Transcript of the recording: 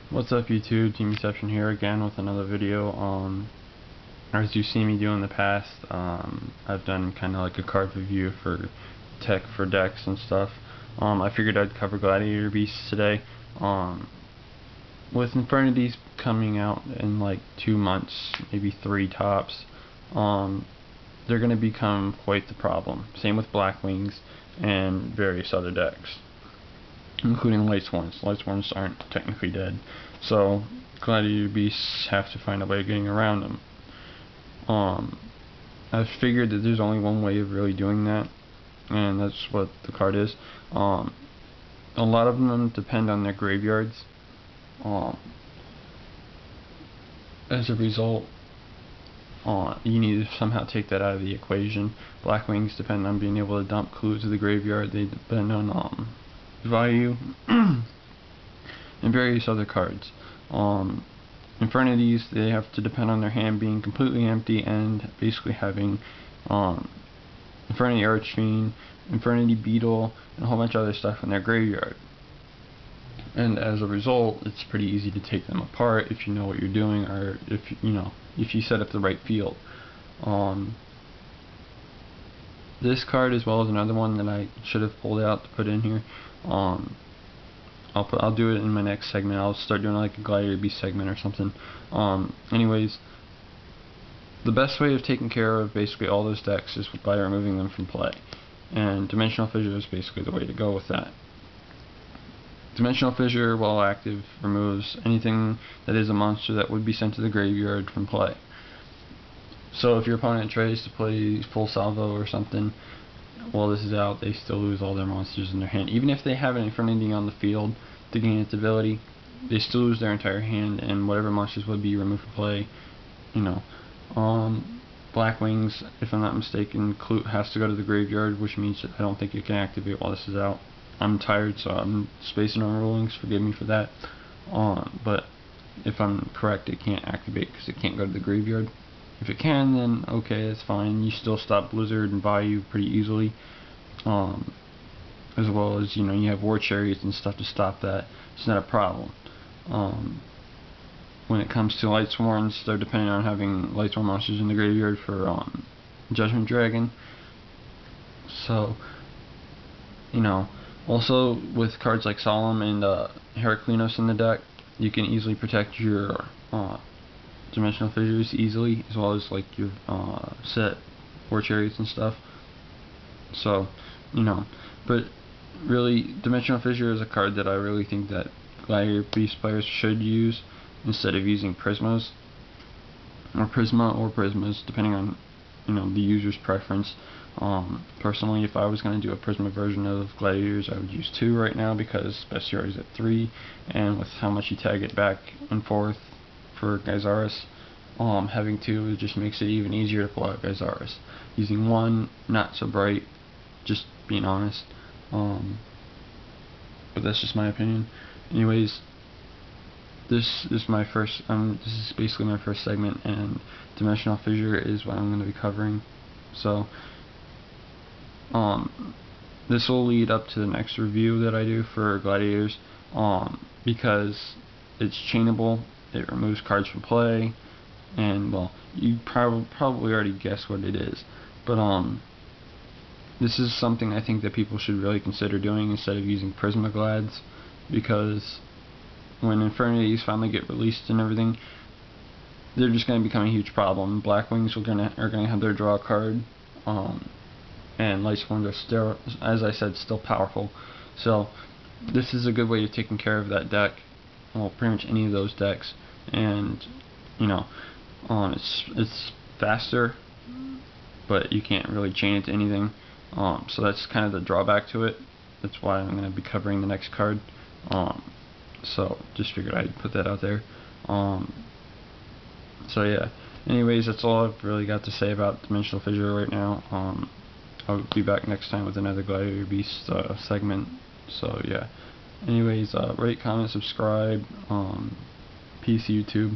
What's up YouTube, Team Reception here again with another video. As you see me do in the past, I've done kind of like a card review for tech for decks and stuff. I figured I'd cover Gladiator beasts today. With Infernities coming out in like 2 months, maybe 3 tops, they're going to become quite the problem. Same with Blackwings and various other decks, including Lightsworns. Lightsworns aren't technically dead, so Gladiator beasts have to find a way of getting around them. I've figured that there's only one way of really doing that, and that's what the card is. A lot of them depend on their graveyards. As a result, you need to somehow take that out of the equation. Blackwings depend on being able to dump clues to the graveyard. They depend on value and various other cards. Infernities, they have to depend on their hand being completely empty and basically having Infernity Archfiend, Infernity Beetle, and a whole bunch of other stuff in their graveyard. And as a result, it's pretty easy to take them apart if you know what you're doing, or if you set up the right field. This card, as well as another one that I should have pulled out to put in here, I'll do it in my next segment. I'll start doing like a Gladiator Beast segment or something. Anyways, the best way of taking care of basically all those decks is by removing them from play, and Dimensional Fissure is basically the way to go with that. Dimensional Fissure, while active, removes anything that is a monster that would be sent to the graveyard from play. So if your opponent tries to play full salvo or something while this is out, they still lose all their monsters in their hand. Even if they have an Infernity on the field to gain its ability, they still lose their entire hand, and whatever monsters would be removed from play. Blackwings, if I'm not mistaken, has to go to the graveyard, which means that I don't think it can activate while this is out. I'm tired, so I'm spacing on rulings, forgive me for that. But if I'm correct, it can't activate because it can't go to the graveyard. If it can, then okay, that's fine. You still stop Blizzard and Bayou pretty easily. As well as, you have War Chariots and stuff to stop that. It's not a problem. When it comes to Lightsworns, they're depending on having Lightsworn monsters in the graveyard for Judgment Dragon. So, also with cards like Solemn and Heraclinos in the deck, you can easily protect your Dimensional Fissures easily, as well as like your set War Chariots and stuff. So, but really, Dimensional Fissure is a card that I really think that Gladiator Beast players should use instead of using Prismas, or Prismas, depending on the user's preference. Personally, if I was going to do a Prisma version of Gladiators, I would use 2 right now, because Bestiary is at 3, and with how much you tag it back and forth for Gyzaris, having 2 just makes it even easier to pull out Gyzaris. Using 1, not so bright, just being honest. But that's just my opinion. Anyways, this is my first. This is basically my first segment, and Dimensional Fissure is what I'm going to be covering. So, this will lead up to the next review that I do for Gladiators, because it's chainable. It removes cards from play, and well, you probably already guessed what it is, but this is something I think that people should really consider doing instead of using Prisma Glads, because when Infernities finally get released and everything, they're just going to become a huge problem. Blackwings are going to have their draw card, and Lightsworns are still, as I said, still powerful. So this is a good way of taking care of that deck. Well, pretty much any of those decks, and it's faster, but you can't really chain it to anything. So that's kind of the drawback to it. That's why I'm going to be covering the next card. So just figured I'd put that out there. So yeah. Anyways, that's all I've really got to say about Dimensional Fissure right now. I'll be back next time with another Gladiator Beast segment. So yeah. Anyways, rate, comment, subscribe. Peace, YouTube.